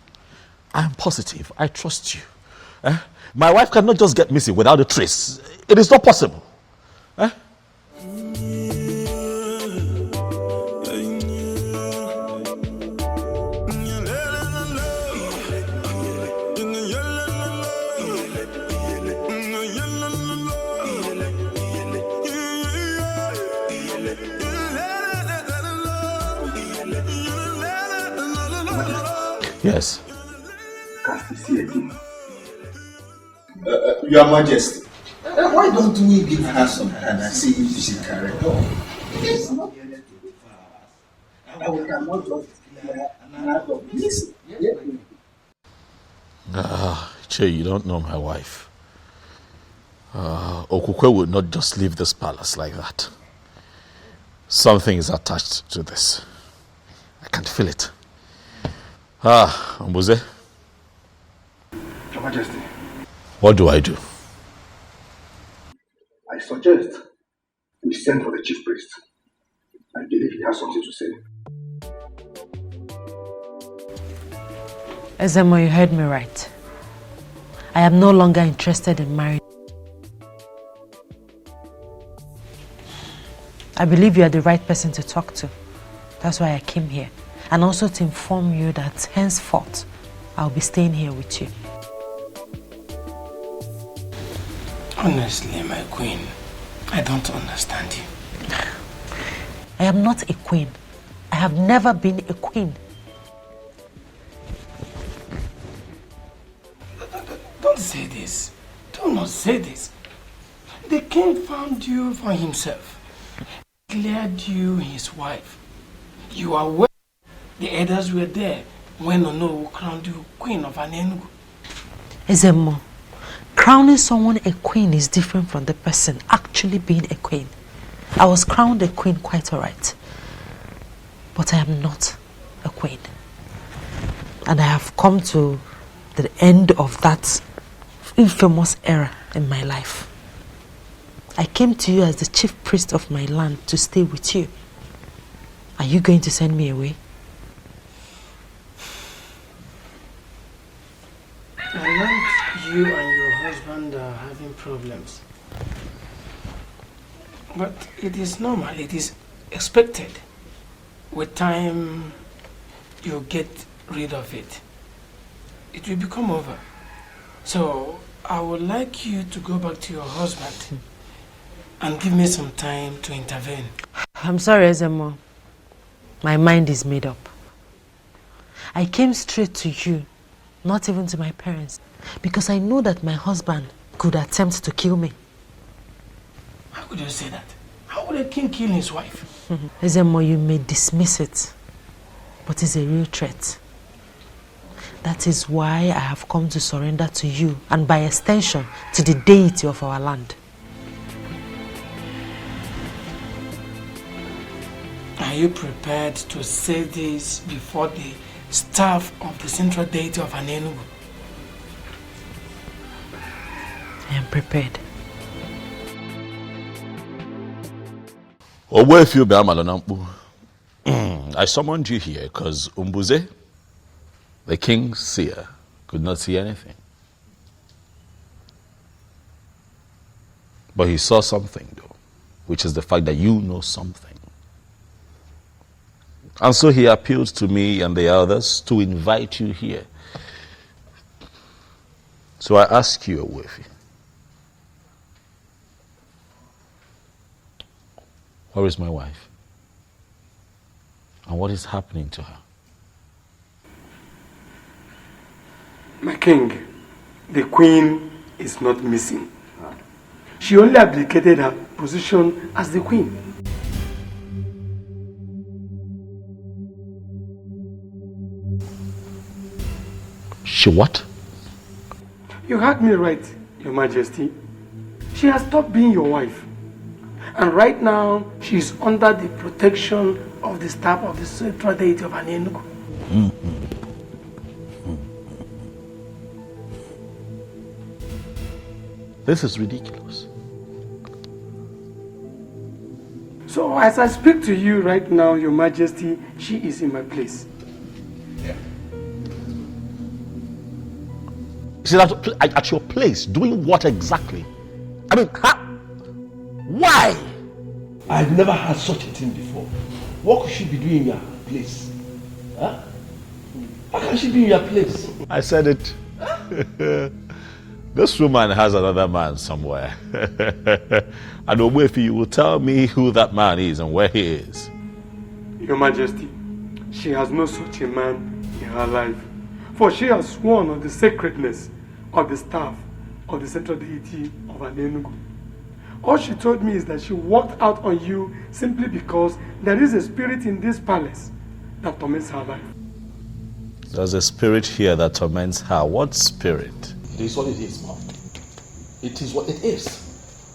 I am positive. I trust you. My wife cannot just get missing without a trace. It is not possible. Yes. Your Majesty, why don't we give her some hand and see if she can recover? We cannot just out of this. Che, you don't know my wife. Okukwe would not just leave this palace like that. Something is attached to this. I can feel it. Mbuze. Your Majesty. What do I do? I suggest we send for the chief priest. I believe he has something to say. Ezemo, you heard me right. I am no longer interested in marrying. I believe you are the right person to talk to. That's why I came here. And also to inform you that henceforth, I'll be staying here with you. Honestly, my queen, I don't understand you. I am not a queen. I have never been a queen. Don't say this. Do not say this. The king found you for himself. Declared you his wife. You are well. The elders were there when Ono crowned you queen of Anenugu. Ezemo, crowning someone a queen is different from the person actually being a queen. I was crowned a queen quite alright. But I am not a queen. And I have come to the end of that infamous era in my life. I came to you as the chief priest of my land to stay with you. Are you going to send me away? I learned you and your husband are having problems. But it is normal, it is expected. With time, you'll get rid of it. It will become over. So, I would like you to go back to your husband and give me some time to intervene. I'm sorry, Ezemo. My mind is made up. I came straight to you, not even to my parents, because I know that my husband could attempt to kill me. How could you say that? How would a king kill his wife? Ezemo, you may dismiss it, but it's a real threat. That is why I have come to surrender to you, and by extension, to the deity of our land. Are you prepared to say this before the staff of the central deity of Anenugu? I am prepared. I summoned you here because Mbuze, the king's seer, could not see anything. But he saw something, though, which is the fact that you know something. And so he appealed to me and the others to invite you here. So I ask you, Owefi, where is my wife? And what is happening to her? My king, the queen is not missing. She only abdicated her position as the queen. She what? You heard me right, Your Majesty. She has stopped being your wife. And right now, she is under the protection of the staff of the central deity of Anenugu. This is ridiculous. So as I speak to you right now, Your Majesty, she is in my place. She's at your place, doing what exactly? I mean, why? I've never had such a thing before. What could she be doing in your place? Huh? How can she be in your place? I said it. This woman has another man somewhere. And Owefi, you will tell me who that man is and where he is. Your Majesty, she has no such a man in her life. For she has sworn on the sacredness of the staff of the central deity of Anenugu. All she told me is that she walked out on you simply because there is a spirit in this palace that torments her life. There's a spirit here that torments her. What spirit? It is what it is, Mom. It is what it is.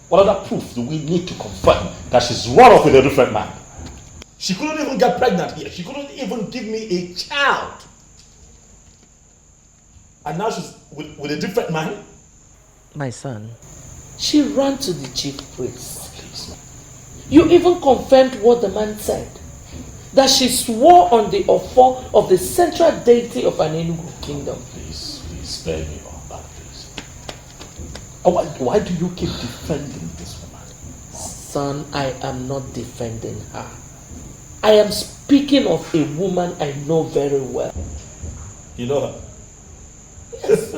What other proof do we need to confirm that she's run off with a different man? She couldn't even get pregnant here. She couldn't even give me a child. And now she's with a different man? My son, she ran to the chief priest. You even confirmed what the man said. That she swore on the offer of the central deity of Anenugu kingdom. Please spare me all that, please. Why do you keep defending this woman? Son, I am not defending her. I am speaking of a woman I know very well. You know her? Yes.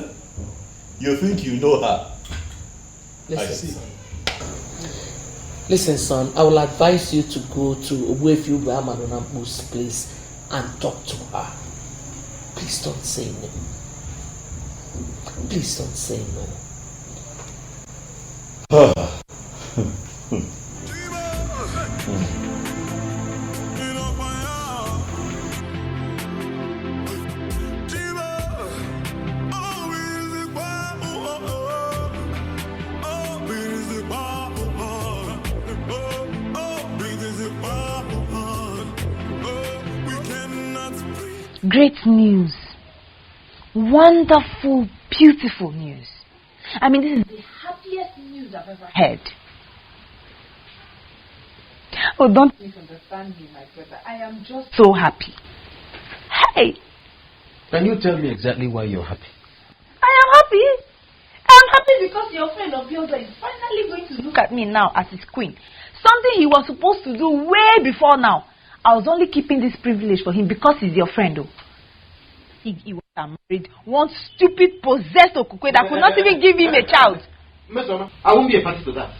You think you know her? Listen, I see. Son. Listen, son, I will advise you to go to Owefi Ubeamanonampu's place and talk to her. Please don't say no. Please don't say no. Great news. Wonderful, beautiful news. I mean, this is the happiest news I've ever heard. Oh, don't misunderstand me, my brother. I am just so happy. Hey! Can you tell me exactly why you're happy? I am happy. I'm happy because your friend Obioza is finally going to look at me now as his queen. Something he was supposed to do way before now. I was only keeping this privilege for him because he's your friend, though. He was married one stupid possessed Okukwe that could not even give him a child. Miss Oma, I won't be a party to that.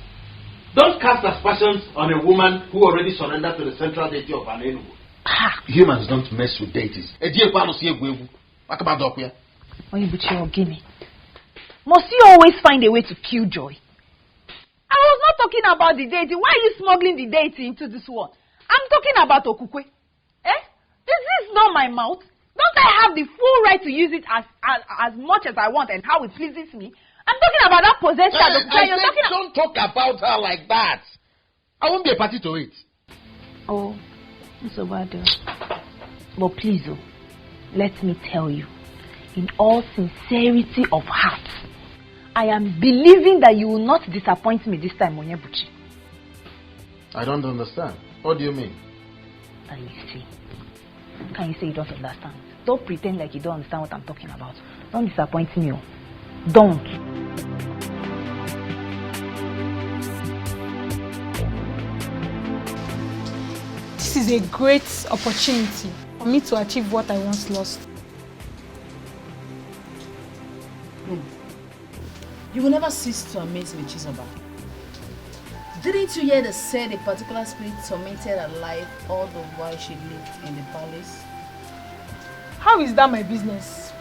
Don't cast aspersions on a woman who already surrendered to the central deity of Anenugu. Humans don't mess with deities. Must you always find a way to kill joy? I was not talking about the deity. Why are you smuggling the deity into this one? I'm talking about Okukwe. This is not my mouth. Don't I have the full right to use it as much as I want and how it pleases me? I'm talking about that possessed child. Don't talk about her like that. I won't be a party to it. Oh, it's so bad. But please, let me tell you, in all sincerity of heart, I am believing that you will not disappoint me this time, Onyebuchi. I don't understand. What do you mean? Can you say you don't understand? Don't pretend like you don't understand what I'm talking about. Don't disappoint me. Don't. a great opportunity for me to achieve what I once lost. You will never cease to amaze me, Chizoba. Didn't you hear they said a particular spirit tormented her life all the while she lived in the palace? How is that my business?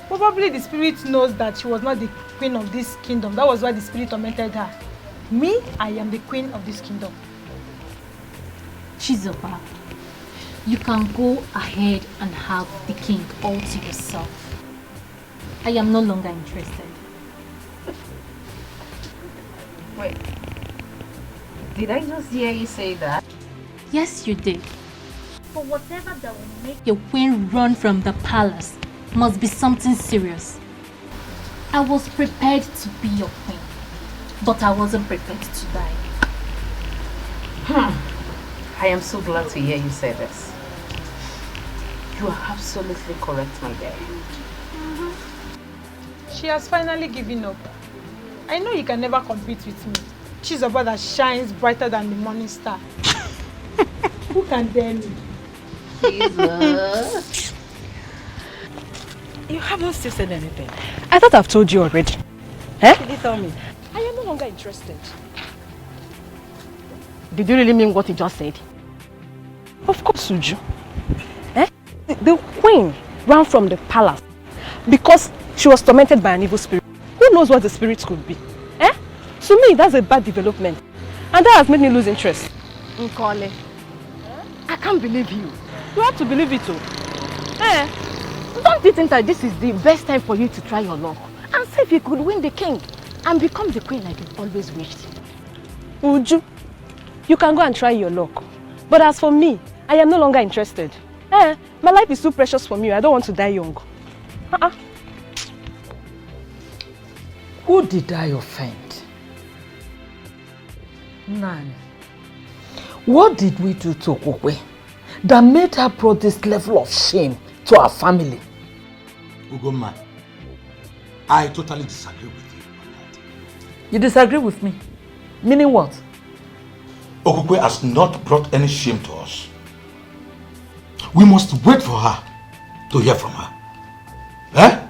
Probably the spirit knows that she was not the queen of this kingdom. That was why the spirit tormented her. Me, I am the queen of this kingdom. Chizoba, you can go ahead and have the king all to yourself. I am no longer interested. Wait. Did I just hear you say that? Yes, you did. But whatever that will make your queen run from the palace must be something serious. I was prepared to be your queen, but I wasn't prepared to die. I am so glad to hear you say this. You are absolutely correct, my dear. She has finally given up. I know you can never compete with me. She's a bird that shines brighter than the morning star. Who can dare me? Jesus. You haven't still said anything. I thought I've told you already. Eh? Did you tell me? I am no longer interested. Did you really mean what you just said? Of course, Uju. Eh? The queen ran from the palace because she was tormented by an evil spirit. Who knows what the spirit could be? Eh? To me, that's a bad development. And that has made me lose interest. Nkole, I can't believe you. You have to believe it too. Eh? Don't you think that this is the best time for you to try your luck and see if you could win the king and become the queen like you've always wished? Uju, you can go and try your luck. But as for me, I am no longer interested. Eh? My life is too precious for me. I don't want to die young. Who did I offend? None. What did we do to Okwe that made her brought this level of shame to our family? Ugoma, I totally disagree with you on that. You disagree with me? Meaning what? Okwe has not brought any shame to us. We must wait for her to hear from her. Eh?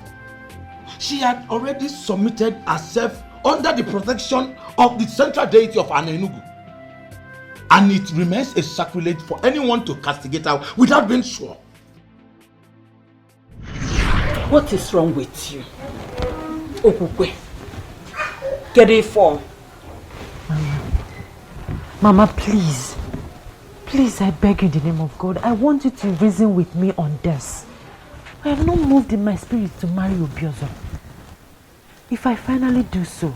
She had already submitted herself under the protection of the central deity of Anenugu. And it remains a sacrilege for anyone to castigate her without being sure. What is wrong with you? Okukwe, get it for. Mama, please. Please, I beg you in the name of God. I want you to reason with me on this. I have not moved in my spirit to marry Obiozo. If I finally do so,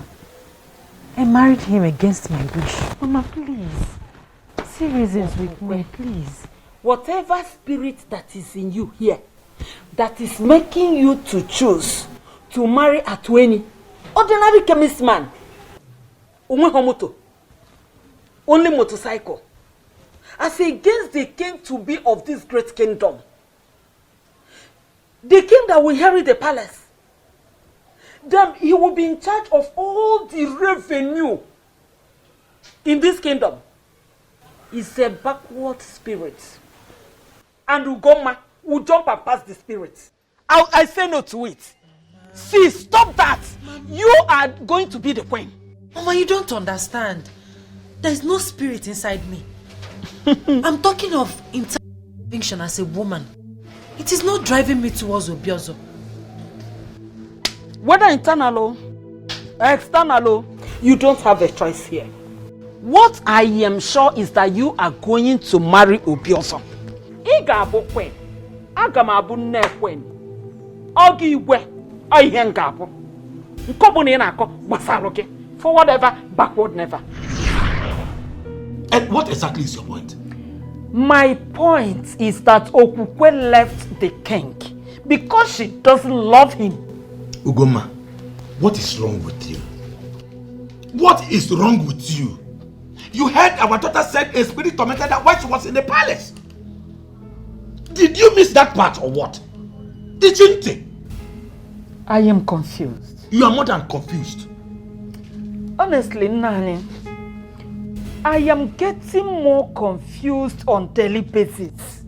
I married him against my wish. Mama, please. See reasons with me, please. Whatever spirit that is in you here, that is making you to choose to marry Atweni, ordinary chemist man, only motorcycle, as against the king to be of this great kingdom, the king that will inherit the palace, then he will be in charge of all the revenue in this kingdom. It's a backward spirit, and Ugoma will jump and pass the spirit. I say no to it. See, stop that. You are going to be the queen. Mama, you don't understand. There is no spirit inside me. I'm talking of intervention as a woman. It is not driving me towards Obiozo. Whether internal or external, you don't have a choice here. What I am sure is that you are going to marry Obiozo. Iga abu queen. Aga m abu nne queen. Ogi igwe. O ihe nga abu. Nkobu na ina akọ gbasaro gị. Forward ever, backward never. And what exactly is your point? My point is that Okukwe left the king because she doesn't love him. Ugoma, what is wrong with you? What is wrong with you? You heard our daughter said a spirit tormented her while she was in the palace. Did you miss that part or what? Didn't you? I am confused. You are more than confused. Honestly, Nani, I am getting more confused on daily basis.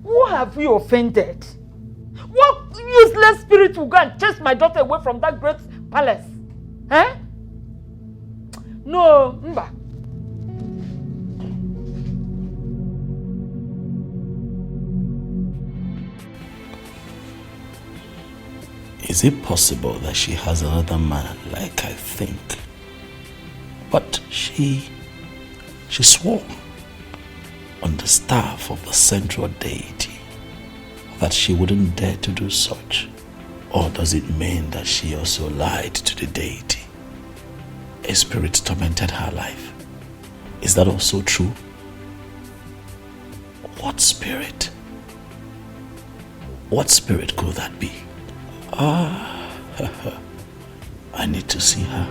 Who have we offended? What useless spirit will go and chase my daughter away from that great palace? Eh? No, Mba. Is it possible that she has another man like I think? But she swore on the staff of the central deity that she wouldn't dare to do such. Or does it mean that she also lied to the deity? A spirit tormented her life. Is that also true? What spirit? What spirit could that be? I need to see her.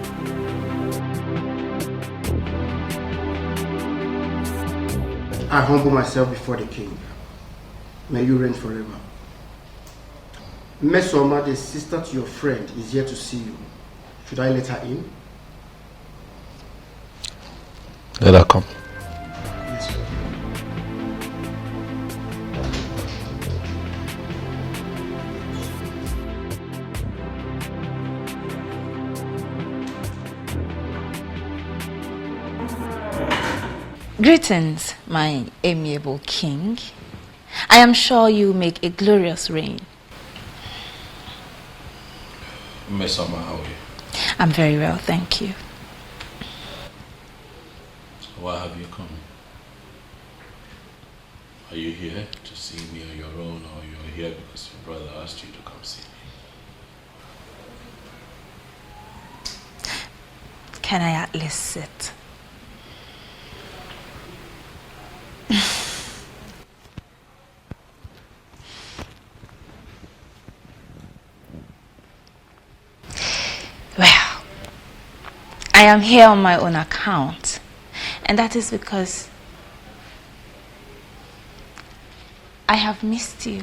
I humble myself before the king. May you reign forever. Mesoma, the sister to your friend, is here to see you. Should I let her in? Let her come. Yes, sir. Greetings, my amiable king. I am sure you make a glorious reign. Mesoma, how are you? I'm very well, thank you. Why have you come? Are you here to see me on your own, or you're here because your brother asked you to come see me? Can I at least sit? Well, I am here on my own account, and that is because I have missed you.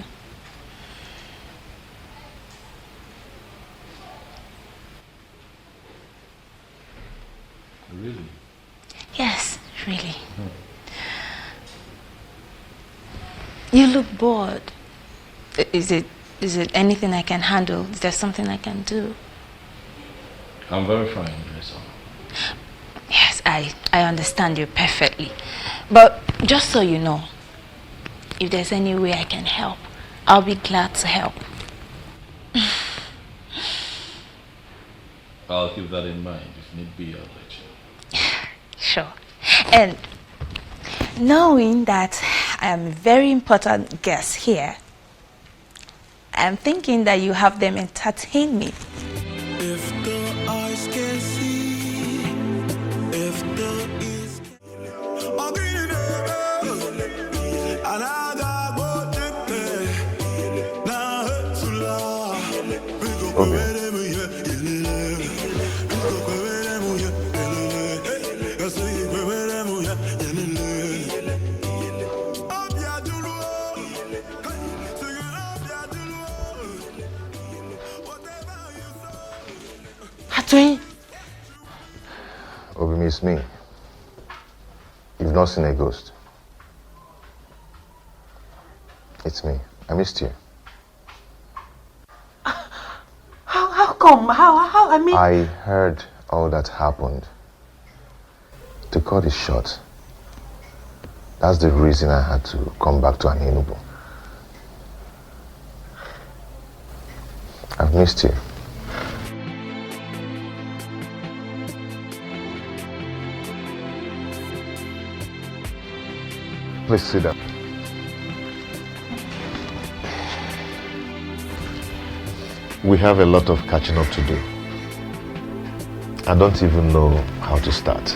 Really? Yes, really. You look bored. Is it anything I can handle? Is there something I can do? I'm very fine, Mesoma. Yes, I understand you perfectly. But just so you know, if there's any way I can help, I'll be glad to help. I'll keep that in mind. If need be, I'll let you. Sure. And knowing that I am a very important guest here, I'm thinking that you have them entertain me. If the eyes can see, if the ears can Obi, it's me. You've not seen a ghost. It's me. I missed you. How come? How, I mean... I heard all that happened. To cut it short, that's the reason I had to come back to Enugu. I've missed you. Please sit down. We have a lot of catching up to do. I don't even know how to start.